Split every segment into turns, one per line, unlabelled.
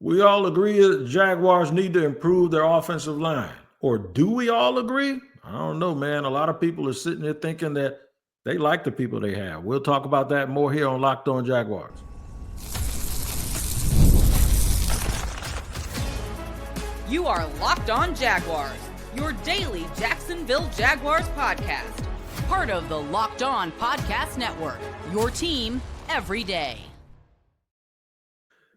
We all agree that the Jaguars need to improve their offensive line. Or do we all agree? I don't know, man. A lot of people are sitting there thinking that they like the people they have. We'll talk about that more here on Locked On Jaguars.
You are Locked On Jaguars, your daily Jacksonville Jaguars podcast. Part of the Locked On Podcast Network, your team every day.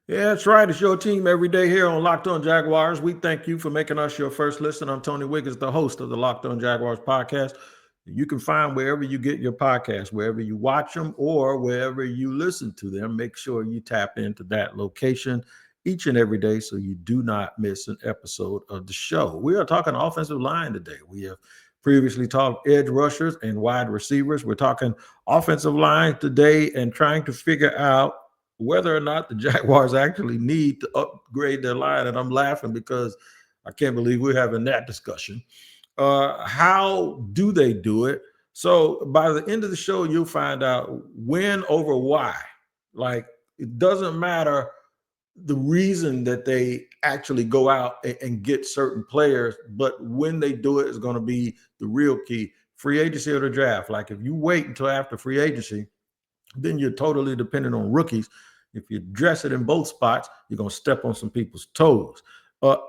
Yeah, that's right. It's your team every day here on Locked On Jaguars. We thank you for making us your first listen. I'm Tony Wiggins, the host of the Locked On Jaguars podcast. You can find wherever you get your podcasts, wherever you watch them or wherever you listen to them. Make sure you tap into that location each and every day so you do not miss an episode of the show. We are talking offensive line today. We have previously talked edge rushers and wide receivers. We're talking offensive line today and trying to figure out whether or not the Jaguars actually need to upgrade their line. And I'm laughing because I can't believe we're having that discussion. How do they do it? So by the end of the show, you'll find out when over why. Like, it doesn't matter the reason that they actually go out and get certain players, but when they do it is going to be the real key. Free agency or the draft. Like, if you wait until after free agency, then you're totally dependent on rookies. If you dress it in both spots, you're going to step on some people's toes.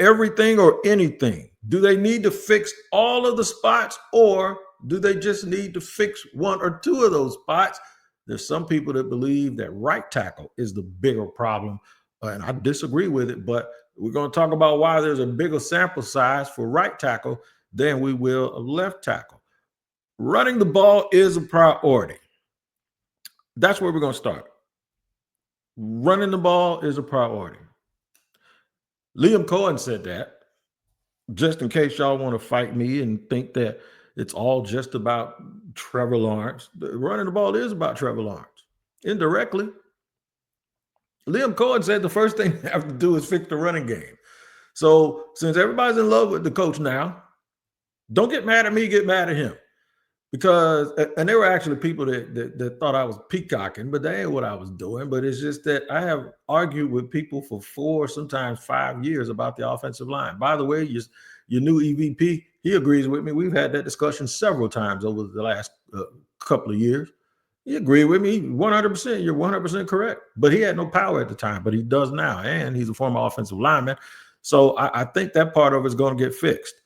Everything or anything. Do they need to fix all of the spots, or do they just need to fix one or two of those spots? There's some people that believe that right tackle is the bigger problem, and I disagree with it, but we're going to talk about why there's a bigger sample size for right tackle than we will of left tackle. Running the ball is a priority. That's where we're going to start. Running the ball is a priority. Liam Cohen said that, just in case y'all want to fight me and think that it's all just about Trevor Lawrence. Running the ball is about Trevor Lawrence. Indirectly. Liam Cohen said the first thing they have to do is fix the running game. So since everybody's in love with the coach now, don't get mad at me, get mad at him. Because, and there were actually people that thought I was peacocking, but that ain't what I was doing. But it's just that I have argued with people for 4, sometimes 5 years about the offensive line. By the way, your new EVP, he agrees with me. We've had that discussion several times over the last couple of years. He agreed with me 100%. You're 100% correct. But he had no power at the time, but he does now. And he's a former offensive lineman. So I think that part of it is going to get fixed.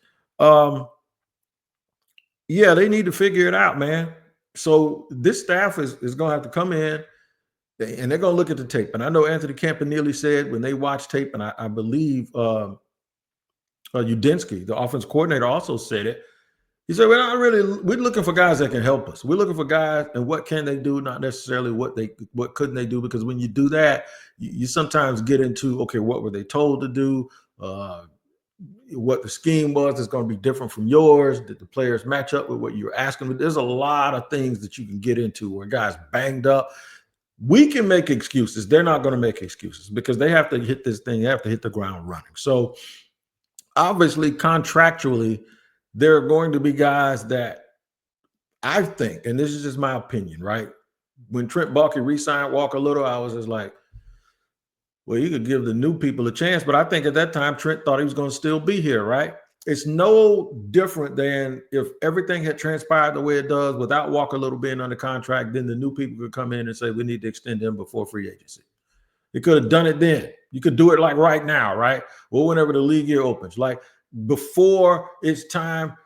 Yeah, they need to figure it out, man. So this staff is going to have to come in and they're going to look at the tape. And I know Anthony Campanile said when they watch tape, and I believe Udinsky, the offense coordinator, also said it. He said, we're looking for guys that can help us. We're looking for guys, and what can they do, not necessarily what couldn't they do, because when you do that, you sometimes get into, okay, what were they told to do? What the scheme was is going to be different from yours. Did the players match up with what you're asking? But there's a lot of things that you can get into where guys banged up. We can make excuses. They're not going to make excuses because they have to hit this thing. They have to hit the ground running. So obviously, contractually, there are going to be guys that I think, and this is just my opinion, right? When Trent Baalke re-signed Walker Little, I was just like, well, you could give the new people a chance, but I think at that time, Trent thought he was going to still be here, right? It's no different than if everything had transpired the way it does without Walker Little being under contract, then the new people could come in and say, we need to extend him before free agency. You could have done it then. You could do it like right now, right? Well, whenever the league year opens, like before it's time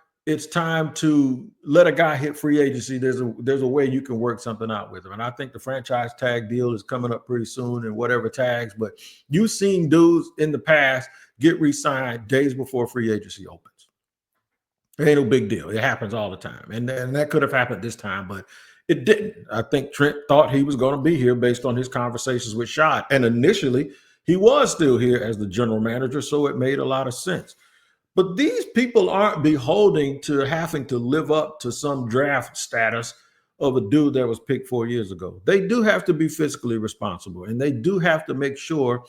to let a guy hit free agency. There's a way you can work something out with him. And I think the franchise tag deal is coming up pretty soon and whatever tags, but you've seen dudes in the past get re-signed days before free agency opens. It ain't no big deal. It happens all the time. And that could have happened this time, but it didn't. I think Trent thought he was going to be here based on his conversations with Shad. And initially he was still here as the general manager. So it made a lot of sense. But these people aren't beholding to having to live up to some draft status of a dude that was picked 4 years ago. They do have to be fiscally responsible, and they do have to make sure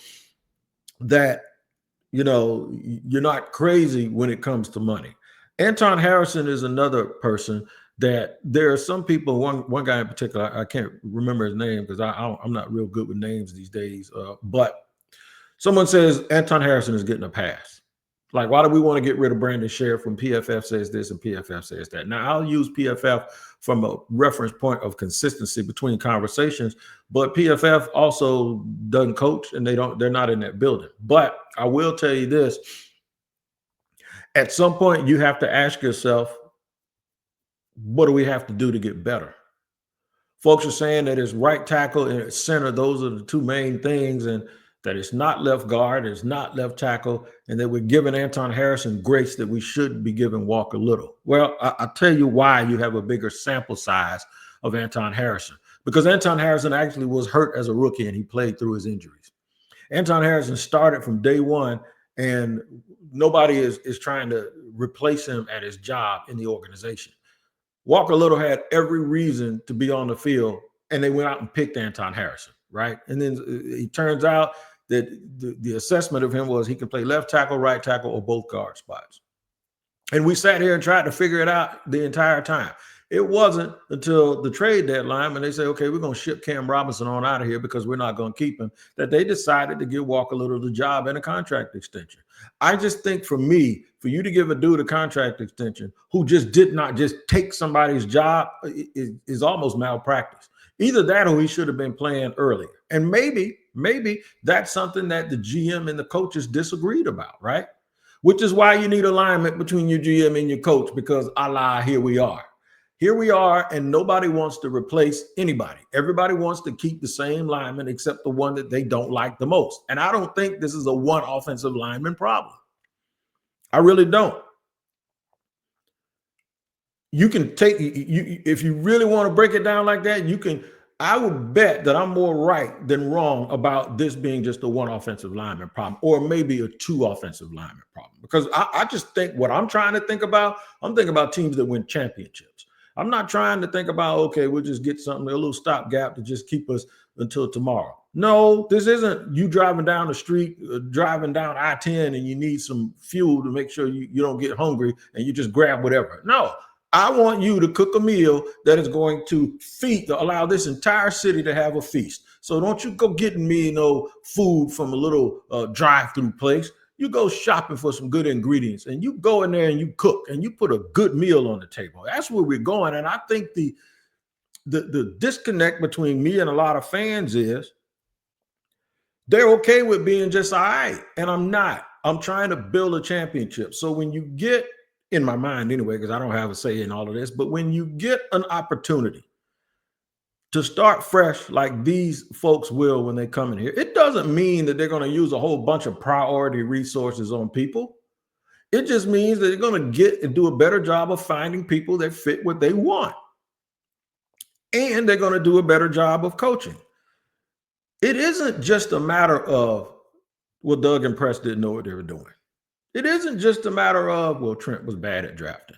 that, you're not crazy when it comes to money. Anton Harrison is another person that there are some people, one guy in particular, I can't remember his name because I'm not real good with names these days, but Someone says Anton Harrison is getting a pass. Like, why do we want to get rid of Brandon Sheriff when PFF says this and PFF says that? Now, I'll use PFF from a reference point of consistency between conversations, but PFF also doesn't coach and they're not in that building. But I will tell you this. At some point, you have to ask yourself, what do we have to do to get better? Folks are saying that it's right tackle and it's center. Those are the two main things, and that it's not left guard, it's not left tackle, and that we're giving Anton Harrison grace that we should be giving Walker Little. Well, I'll tell you why you have a bigger sample size of Anton Harrison. Because Anton Harrison actually was hurt as a rookie and he played through his injuries. Anton Harrison started from day one, and nobody is trying to replace him at his job in the organization. Walker Little had every reason to be on the field, and they went out and picked Anton Harrison, right? And then it turns out that the assessment of him was he can play left tackle, right tackle, or both guard spots. And we sat here and tried to figure it out the entire time. It wasn't until the trade deadline when they say, okay, we're going to ship Cam Robinson on out of here because we're not going to keep him, that they decided to give Walker Little the job and a contract extension. I just think for me, for you to give a dude a contract extension who just did not just take somebody's job is almost malpractice. Either that or he should have been playing earlier. And maybe that's something that the GM and the coaches disagreed about, right? Which is why you need alignment between your GM and your coach, because here we are. Here we are, and nobody wants to replace anybody. Everybody wants to keep the same lineman except the one that they don't like the most. And I don't think this is a one offensive lineman problem. I really don't. You can take, if you really want to break it down like that, you can. I would bet that I'm more right than wrong about this being just a one offensive lineman problem, or maybe a two offensive lineman problem. Because I just think what I'm trying to think about, I'm thinking about teams that win championships. I'm not trying to think about, okay, we'll just get something, a little stopgap to just keep us until tomorrow. No, this isn't you driving down the street, driving down I-10, and you need some fuel to make sure you don't get hungry and you just grab whatever. No, I want you to cook a meal that is going to allow this entire city to have a feast. So don't you go getting me food from a little drive-through place. You go shopping for some good ingredients, and you go in there and you cook and you put a good meal on the table. That's where we're going. And I think the disconnect between me and a lot of fans is they're okay with being just all right. And I'm not. I'm trying to build a championship. So when you get, in my mind anyway, because I don't have a say in all of this, but when you get an opportunity to start fresh like these folks will when they come in here, it doesn't mean that they're going to use a whole bunch of priority resources on people. It just means that they're going to get and do a better job of finding people that fit what they want. And they're going to do a better job of coaching. It isn't just a matter of, well, Doug and Press didn't know what they were doing. It isn't just a matter of, well, Trent was bad at drafting.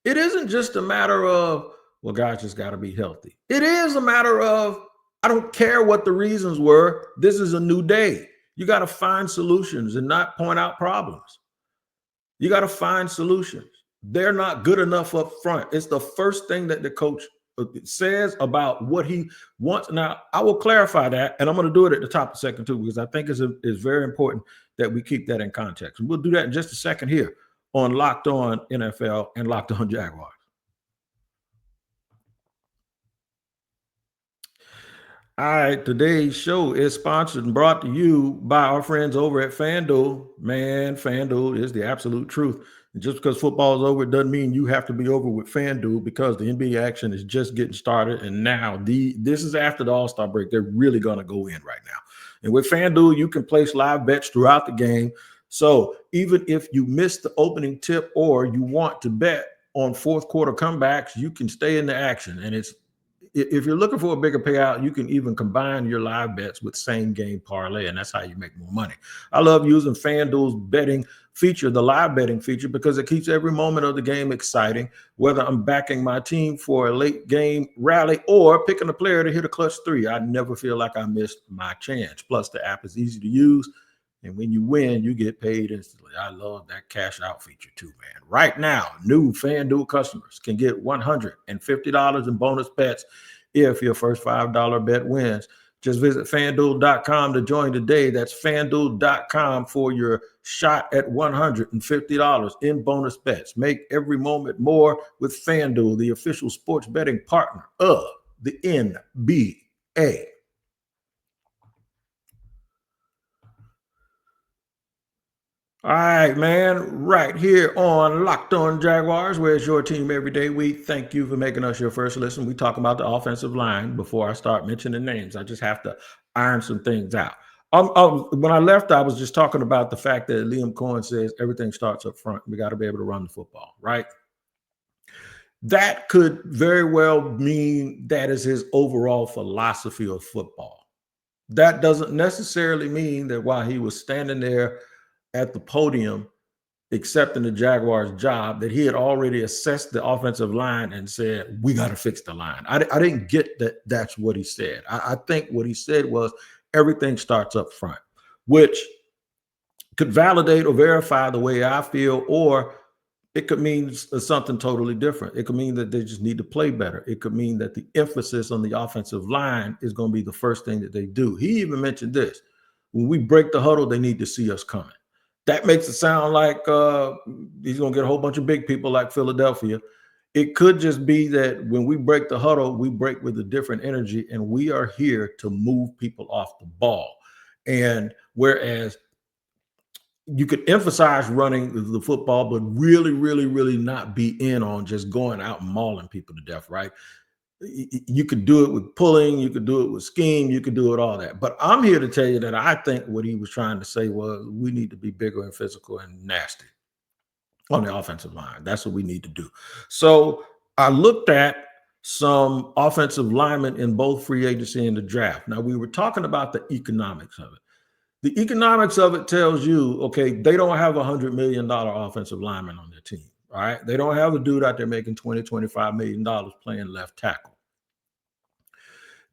It isn't just a matter of, well, guys just got to be healthy. It is a matter of, I don't care what the reasons were. This is a new day. You got to find solutions and not point out problems. You got to find solutions. They're not good enough up front. It's the first thing that the coach says about what he wants. Now, I will clarify that, and I'm going to do it at the top of the second too, because I think it's very important that we keep that in context. And we'll do that in just a second here on Locked On NFL and Locked On Jaguars. All right, today's show is sponsored and brought to you by our friends over at FanDuel. Man, FanDuel is the absolute truth. And just because football is over, it doesn't mean you have to be over with FanDuel, because the NBA action is just getting started. And now this is after the All-Star break. They're really going to go in right now. And with FanDuel, you can place live bets throughout the game. So even if you missed the opening tip or you want to bet on fourth quarter comebacks, you can stay in the action. And if you're looking for a bigger payout, you can even combine your live bets with same game parlay, and that's how you make more money. I love using FanDuel's betting feature, the live betting feature, because it keeps every moment of the game exciting, whether I'm backing my team for a late game rally or picking a player to hit a clutch three. I never feel like I missed my chance. Plus, the app is easy to use, and when you win, you get paid instantly. I love that cash out feature too, man. Right now, new FanDuel customers can get $150 in bonus bets if your first $5 bet wins. Just visit FanDuel.com to join today. That's FanDuel.com for your shot at $150 in bonus bets. Make every moment more with FanDuel, the official sports betting partner of the NBA. All right, man. Right here on Locked On Jaguars, where it's your team every day. We thank you for making us your first listen. We talk about the offensive line before I start mentioning names. I just have to iron some things out. When I left, I was just talking about the fact that Liam Cohen says everything starts up front. We got to be able to run the football, right? That could very well mean that is his overall philosophy of football. That doesn't necessarily mean that while he was standing there at the podium accepting the Jaguars job, that he had already assessed the offensive line and said, we got to fix the line. I didn't get that that's what he said. I think what he said was everything starts up front, which could validate or verify the way I feel, or it could mean something totally different. It could mean that they just need to play better. It could mean that the emphasis on the offensive line is going to be the first thing that they do. He even mentioned this. When we break the huddle, they need to see us coming. That makes it sound like he's going to get a whole bunch of big people like Philadelphia. It could just be that when we break the huddle, we break with a different energy, and we are here to move people off the ball. And whereas you could emphasize running the football, but really, really, really not be in on just going out and mauling people to death, right? You could do it with pulling, you could do it with scheme, you could do it all that. But I'm here to tell you that I think what he was trying to say was we need to be bigger and physical and nasty on the offensive line. That's what we need to do. So I looked at some offensive linemen in both free agency and the draft. Now, we were talking about the economics of it. The economics of it tells you, okay, they don't have $100 million offensive lineman on their team. All right. They don't have a dude out there making $20, $25 million playing left tackle.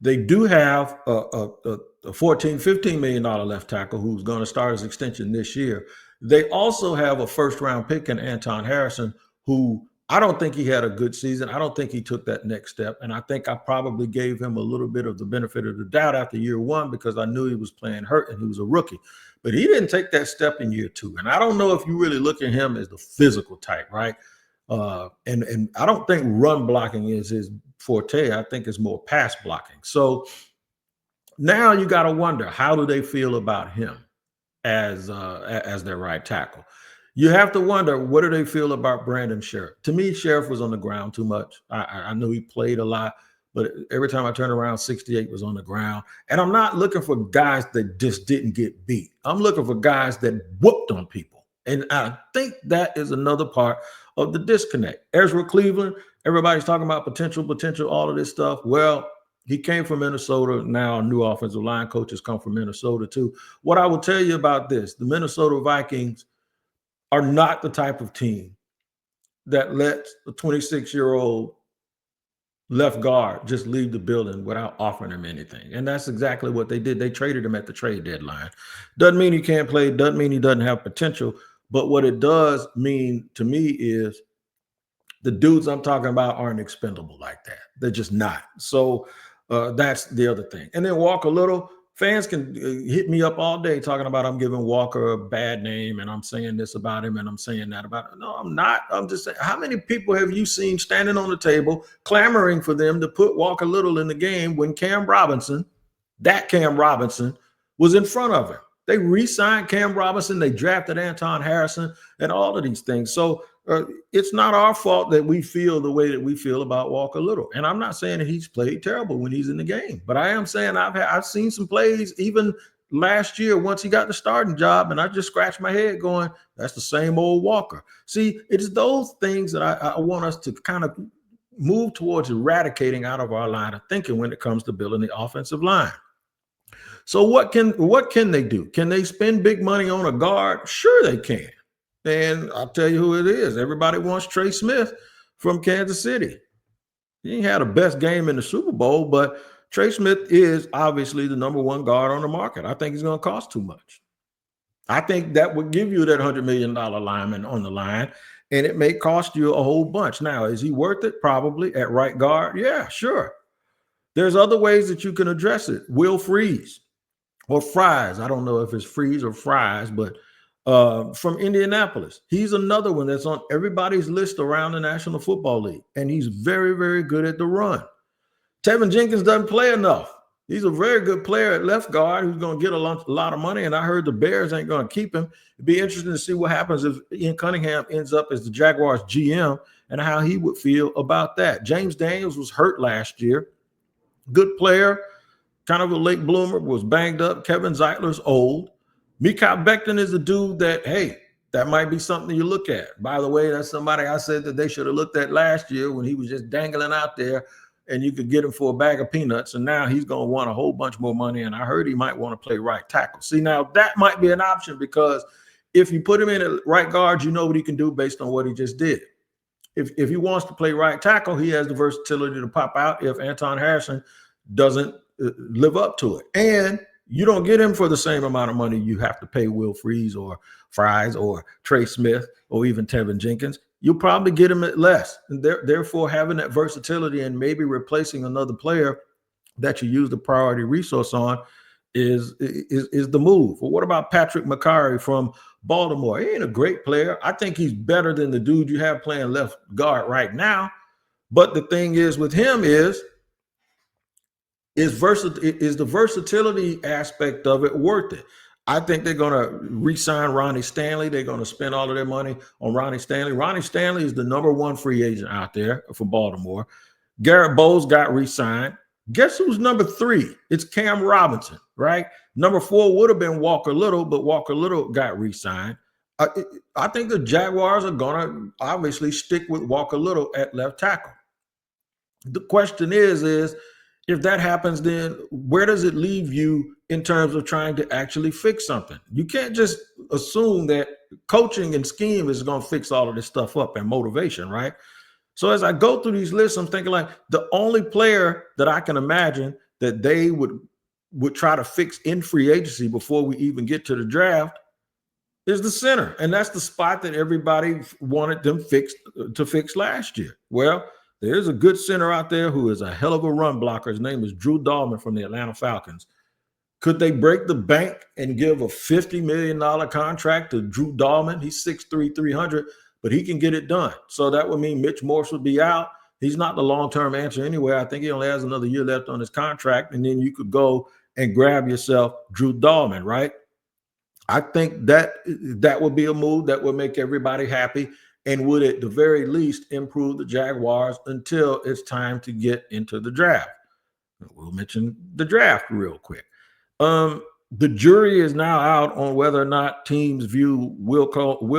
They do have a $14, $15 million left tackle who's going to start his extension this year. They also have a first-round pick in Anton Harrison, who I don't think he had a good season. I don't think he took that next step. And I think I probably gave him a little bit of the benefit of the doubt after year one because I knew he was playing hurt and he was a rookie. But he didn't take that step in year two. And I don't know if you really look at him as the physical type, right? And I don't think run blocking is his forte. I think it's more pass blocking. So now you got to wonder, how do they feel about him as their right tackle? You have to wonder, what do they feel about Brandon Sheriff? To me, Sheriff was on the ground too much. I know he played a lot, but every time I turn around, 68 was on the ground. And I'm not looking for guys that just didn't get beat. I'm looking for guys that whooped on people. And I think that is another part of the disconnect. Ezra Cleveland, everybody's talking about potential, all of this stuff. Well, he came from Minnesota. Now new offensive line coaches come from Minnesota too. What I will tell you about this, the Minnesota Vikings are not the type of team that lets a 26-year-old left guard just leave the building without offering him anything. And that's exactly what they did. They traded him at the trade deadline. Doesn't mean he can't play, doesn't mean he doesn't have potential. But what it does mean to me is the dudes I'm talking about aren't expendable like that. They're just not. So that's the other thing. And then Walker Little, fans can hit me up all day talking about I'm giving Walker a bad name and I'm saying this about him and I'm saying that about him. No, I'm not. I'm just saying, how many people have you seen standing on the table clamoring for them to put Walker Little in the game when Cam Robinson was in front of him? They re-signed Cam Robinson. They drafted Anton Harrison and all of these things. So it's not our fault that we feel the way that we feel about Walker Little. And I'm not saying that he's played terrible when he's in the game, but I am saying I've seen some plays even last year once he got the starting job, and I just scratched my head going, that's the same old Walker. See, it's those things that I want us to kind of move towards eradicating out of our line of thinking when it comes to building the offensive line. So what can they do? Can they spend big money on a guard? Sure they can. And I'll tell you who it is. Everybody wants Trey Smith from Kansas City. He ain't had the best game in the Super Bowl, but Trey Smith is obviously the number one guard on the market. I think he's going to cost too much. I think that would give you that $100 million lineman on the line, and it may cost you a whole bunch. Now, is he worth it? Probably. At right guard? Yeah, sure. There's other ways that you can address it. Will Freeze or Fries. I don't know if it's Freeze or Fries, but from Indianapolis. He's another one that's on everybody's list around the National Football League, and he's very, very good at the run. Tevin Jenkins doesn't play enough. He's a very good player at left guard who's going to get a lot of money, and I heard the Bears ain't going to keep him. It'd be interesting to see what happens if Ian Cunningham ends up as the Jaguars GM and how he would feel about that. James Daniels was hurt last year. Good player, kind of a late bloomer, was banged up. Kevin Zeitler's old. Mekhi Becton is a dude that, hey, that might be something you look at. By the way, that's somebody I said that they should have looked at last year when he was just dangling out there and you could get him for a bag of peanuts. And now he's going to want a whole bunch more money. And I heard he might want to play right tackle. See, now that might be an option because if you put him in at right guard, you know what he can do based on what he just did. If he wants to play right tackle, he has the versatility to pop out if Anton Harrison doesn't live up to it. And you don't get him for the same amount of money you have to pay Will Freeze or Fries or Trey Smith or even Tevin Jenkins. You'll probably get him at less. And therefore, having that versatility and maybe replacing another player that you use the priority resource on is the move. Well, what about Patrick McCarry from Baltimore? He ain't a great player. I think he's better than the dude you have playing left guard right now. But the thing is with him is the versatility aspect of it worth it? I think they're going to re-sign Ronnie Stanley. They're going to spend all of their money on Ronnie Stanley. Ronnie Stanley is the #1 free agent out there for Baltimore. Garrett Bowles got re-signed. Guess who's number 3? It's Cam Robinson, right? Number 4 would have been Walker Little, but Walker Little got re-signed. I think the Jaguars are going to obviously stick with Walker Little at left tackle. The question is if that happens, then where does it leave you in terms of trying to actually fix something? You can't just assume that coaching and scheme is going to fix all of this stuff up and motivation, right? So as I go through these lists, I'm thinking like the only player that I can imagine that they would try to fix in free agency before we even get to the draft is the center. And that's the spot that everybody wanted them to fix last year. Well, there's a good center out there who is a hell of a run blocker. His name is Drew Dahlman from the Atlanta Falcons. Could they break the bank and give a $50 million contract to Drew Dahlman? He's 6'3", 300, but he can get it done. So that would mean Mitch Morse would be out. He's not the long-term answer anyway. I think he only has another year left on his contract, and then you could go and grab yourself Drew Dahlman, right? I think that would be a move that would make everybody happy and would at the very least improve the Jaguars until it's time to get into the draft. We'll mention the draft real quick. The jury is now out on whether or not teams view Will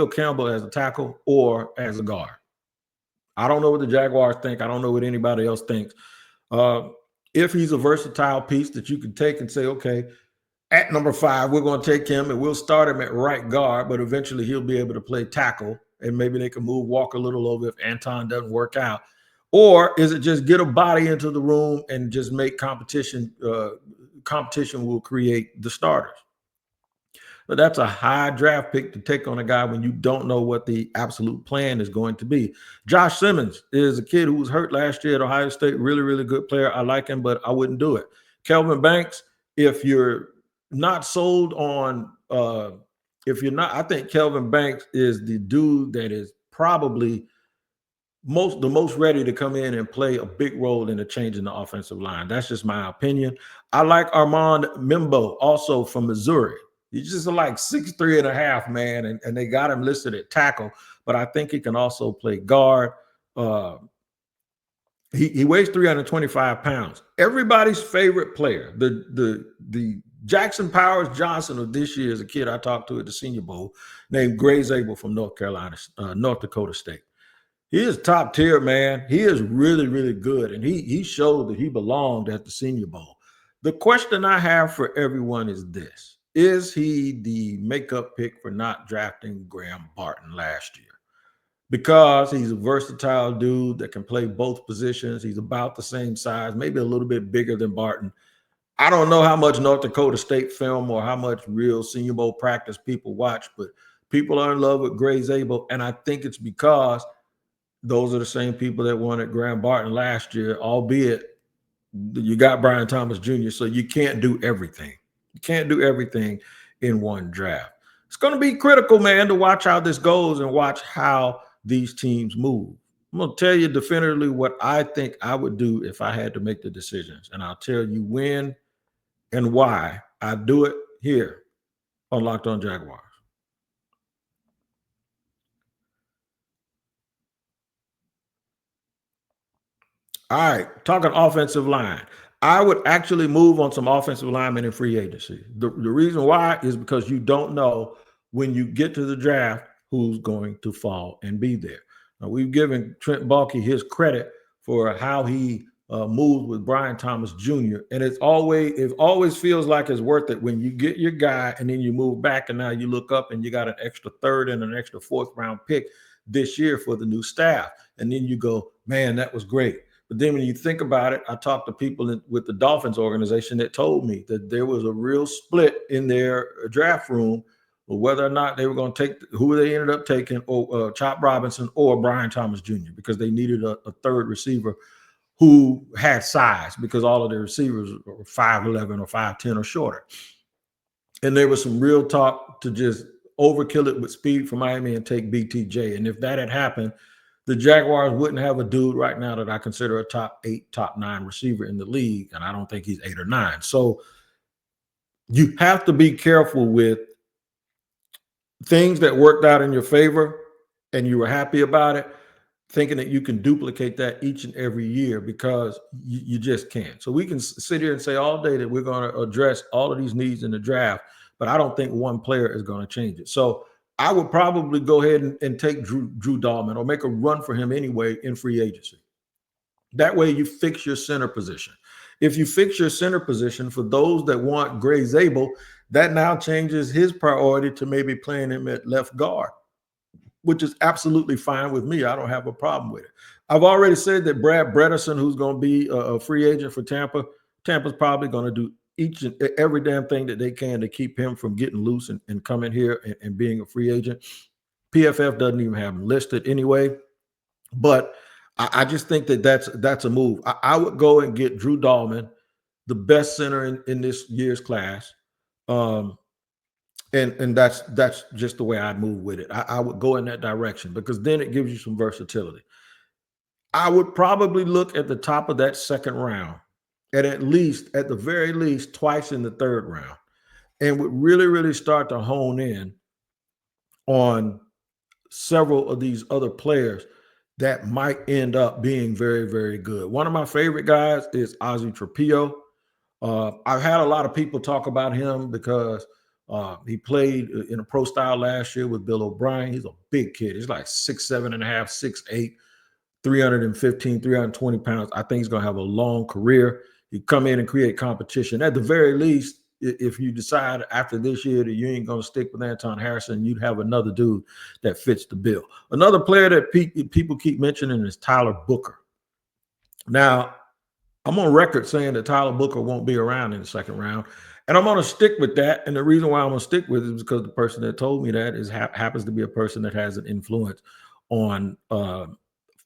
Campbell as a tackle or as a guard. I don't know what the Jaguars think. I don't know what anybody else thinks. If he's a versatile piece that you can take and say, okay, at number 5, we're going to take him and we'll start him at right guard, but eventually he'll be able to play tackle, and maybe they can move Walker a little over if Anton doesn't work out. Or is it just get a body into the room and just make competition? Competition will create the starters. But that's a high draft pick to take on a guy when you don't know what the absolute plan is going to be. Josh Simmons is a kid who was hurt last year at Ohio State. Really, really good player. I like him, but I wouldn't do it. Kelvin Banks, if you're not sold on, I think Kelvin Banks is the dude that is probably the most ready to come in and play a big role in the change in the offensive line. That's just my opinion. I like Armand Mimbo, also from Missouri. He's just like 6'3.5", man, and they got him listed at tackle, but I think he can also play guard. He weighs 325 pounds. Everybody's favorite player, the Jackson Powers Johnson of this year is a kid I talked to at the Senior Bowl named Gray Zabel from North Dakota State. He is top tier, man. He is really, really good, and he showed that he belonged at the Senior Bowl. The question I have for everyone is this. Is he the makeup pick for not drafting Graham Barton last year? Because he's a versatile dude that can play both positions. He's about the same size, maybe a little bit bigger than Barton. I don't know how much North Dakota State film or how much real Senior Bowl practice people watch, but people are in love with Gray Zabel, and I think it's because those are the same people that wanted Graham Barton last year, albeit You got Brian Thomas Jr., so you can't do everything. You can't do everything in one draft. It's going to be critical, man, to watch how this goes and watch how these teams move. I'm going to tell you definitively what I think I would do if I had to make the decisions, and I'll tell you when and why I do it here on Locked On Jaguars. All right, talking offensive line. I would actually move on some offensive linemen in free agency. The reason why is because you don't know when you get to the draft who's going to fall and be there. Now, we've given Trent Baalke his credit for how he moved with Brian Thomas Jr. And it always feels like it's worth it when you get your guy and then you move back and now you look up and you got an extra third and an extra fourth round pick this year for the new staff. And then you go, man, that was great. But then when you think about it, I talked to people with the Dolphins organization that told me that there was a real split in their draft room of whether or not they were going to take who they ended up taking, or Chop Robinson or Brian Thomas Jr., because they needed a third receiver who had size, because all of their receivers were 5'11" or 5'10" or shorter. And there was some real talk to just overkill it with speed for Miami and take BTJ. And if that had happened, the Jaguars wouldn't have a dude right now that I consider a top 8, top 9 receiver in the league, and I don't think he's 8 or 9. So you have to be careful with things that worked out in your favor and you were happy about it, thinking that you can duplicate that each and every year, because you just can't. So we can sit here and say all day that we're going to address all of these needs in the draft, but I don't think one player is going to change it. So I would probably go ahead and take Drew Dahlman, or make a run for him anyway in free agency. That way you fix your center position. If you fix your center position, for those that want Gray Zabel, that now changes his priority to maybe playing him at left guard, which is absolutely fine with me. I don't have a problem with it. I've already said that Brad Bredesen, who's going to be a free agent for Tampa, Tampa's probably going to do each and every damn thing that they can to keep him from getting loose and coming here and being a free agent. PFF doesn't even have him listed anyway. But I just think that that's a move. I would go and get Drew Dahlman, the best center in this year's class. And that's just the way I'd move with it. I would go in that direction, because then it gives you some versatility. I would probably look at the top of that second round, and at the very least, twice in the third round, and would really, really start to hone in on several of these other players that might end up being very, very good. One of my favorite guys is Ozzie Trapillo. I've had a lot of people talk about him because he played in a pro style last year with Bill O'Brien. He's a big kid. He's like 6'7" and a half, 6'8", 315, 320 pounds. I think he's going to have a long career. You come in and create competition. At the very least, if you decide after this year that you ain't going to stick with Anton Harrison, you'd have another dude that fits the bill. Another player that people keep mentioning is Tyler Booker. Now, I'm on record saying that Tyler Booker won't be around in the second round, and I'm going to stick with that. And the reason why I'm going to stick with it is because the person that told me that happens to be a person that has an influence on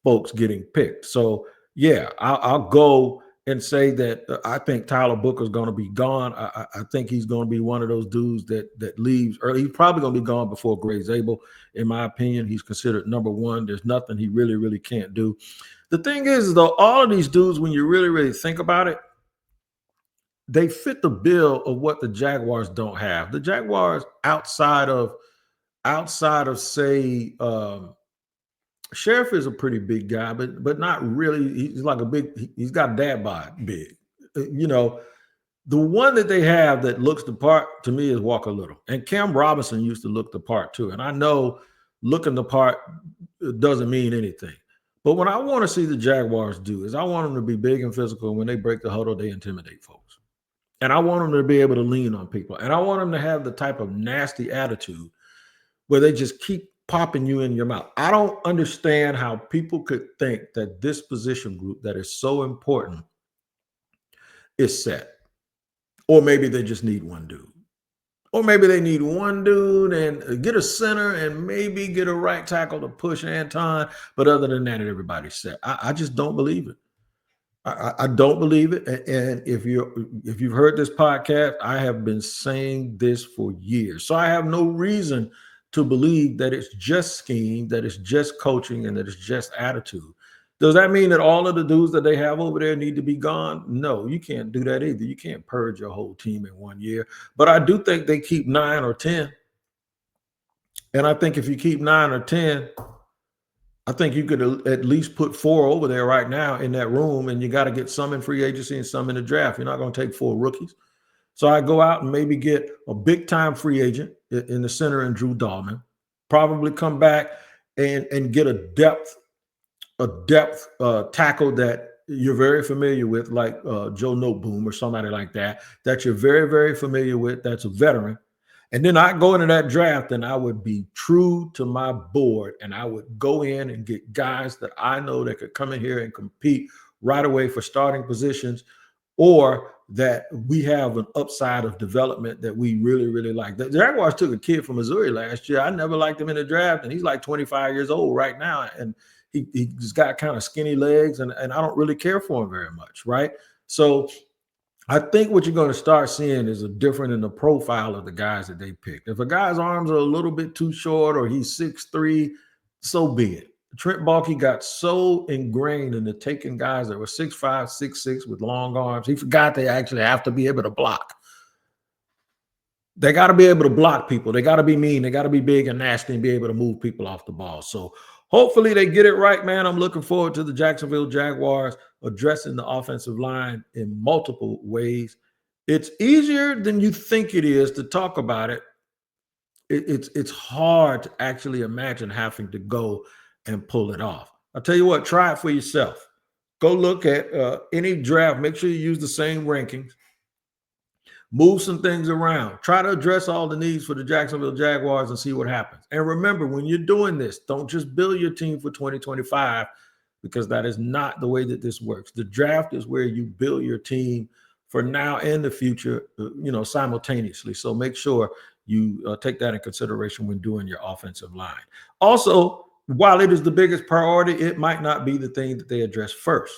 folks getting picked. So, yeah, I'll go and say that I think Tyler Booker is going to be gone. I think he's going to be one of those dudes that leaves early. He's probably going to be gone before Gray Zabel. In my opinion, he's considered number one. There's nothing he really, really can't do. The thing is, though, all of these dudes, when you really, really think about it, they fit the bill of what the Jaguars don't have. The Jaguars, outside of say, Sheriff is a pretty big guy, but not really. He's like he's got dad bod big. The one that they have that looks the part to me is Walker Little. And Cam Robinson used to look the part too. And I know looking the part doesn't mean anything. But what I want to see the Jaguars do is I want them to be big and physical. And when they break the huddle, they intimidate folks. And I want them to be able to lean on people. And I want them to have the type of nasty attitude where they just keep popping you in your mouth. I don't understand how people could think that this position group that is so important is set. Or maybe they just need one dude. Or maybe they need one dude and get a center and maybe get a right tackle to push Anton. But other than that, everybody's set. I just don't believe it. I don't believe it. And if you've heard this podcast, I have been saying this for years. So I have no reason to believe that it's just scheme, that it's just coaching, and that it's just attitude. Does that mean that all of the dudes that they have over there need to be gone? No, you can't do that either. You can't purge your whole team in 1 year. But I do think they keep 9 or 10. And I think if you keep 9 or 10, I think you could at least put 4 over there right now in that room, and you got to get some in free agency and some in the draft. You're not going to take 4 rookies. So I go out and maybe get a big time free agent in the center and Drew Dahlman, probably come back and get a depth tackle that you're very familiar with, like Joe Noteboom or somebody like that you're very, very familiar with, that's a veteran. And then I go into that draft and I would be true to my board, and I would go in and get guys that I know that could come in here and compete right away for starting positions, or that we have an upside of development that we really, really like. The Jaguars took a kid from Missouri last year. I never liked him in the draft, and he's like 25 years old right now. And he's got kind of skinny legs, and I don't really care for him very much, right? So I think what you're going to start seeing is a different in the profile of the guys that they picked. If a guy's arms are a little bit too short or he's 6'3", so be it. Trent Baalke got so ingrained into taking guys that were 6'5", 6'6" with long arms. He forgot they actually have to be able to block. They got to be able to block people. They got to be mean. They got to be big and nasty and be able to move people off the ball. So hopefully they get it right, man. I'm looking forward to the Jacksonville Jaguars addressing the offensive line in multiple ways. It's easier than you think it is to talk about it. It's hard to actually imagine having to go and pull it off. I'll tell you what, try it for yourself. Go look at any draft. Make sure you use the same rankings. Move some things around. Try to address all the needs for the Jacksonville Jaguars and see what happens. And remember, when you're doing this, don't just build your team for 2025, because that is not the way that this works. The draft is where you build your team for now and the future, simultaneously. So make sure you take that in consideration when doing your offensive line. Also, while it is the biggest priority, it might not be the thing that they address first.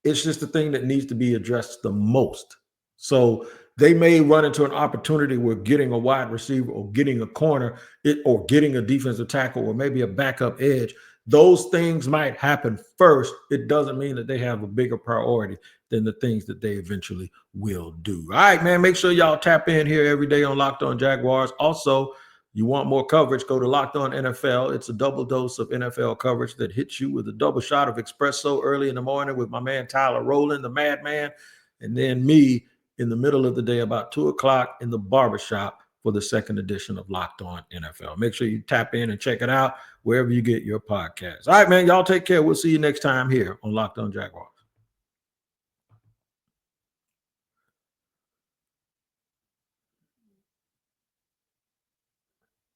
It's just the thing that needs to be addressed the most. So they may run into an opportunity where getting a wide receiver or getting a corner or getting a defensive tackle or maybe a backup edge, those things might happen first. It doesn't mean that they have a bigger priority than the things that they eventually will do. All right, man, make sure y'all tap in here every day on Locked On Jaguars. Also, you want more coverage, go to Locked On NFL. It's a double dose of NFL coverage that hits you with a double shot of espresso early in the morning with my man Tyler Rowland, the madman, and then me in the middle of the day about 2 o'clock in the barbershop for the second edition of Locked On NFL. Make sure you tap in and check it out wherever you get your podcasts. All right, man, y'all take care. We'll see you next time here on Locked On Jaguars.